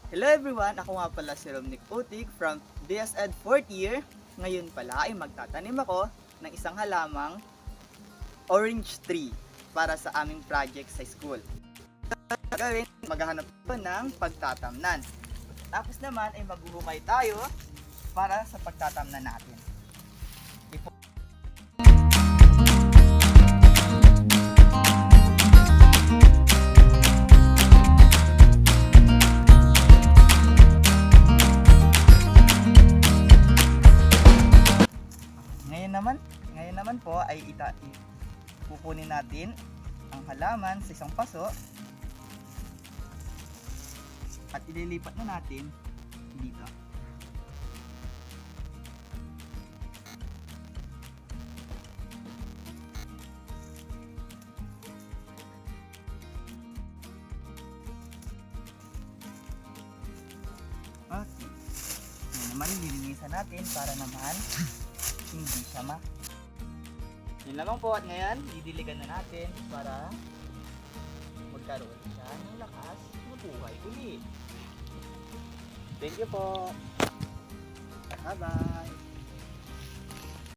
Hello everyone! Ako nga pala si Romnick Utig from BSED 4th year. Ngayon pala ay magtatanim ako ng isang halamang orange tree para sa aming project sa school. Gagawin, maghahanap ko ng pagtatamnan. Tapos naman ay maghuhukay tayo para sa pagtatamnan natin. Ngayon naman po ay kukunin natin ang halaman sa isang paso at ililipat na natin dito. Okay. Ngayon naman lilinisan natin para naman hindi siya yun lamang po, at ngayon didiligan na natin para magkaroon siya ng lakas na buhay ulit. Thank you po. Bye bye.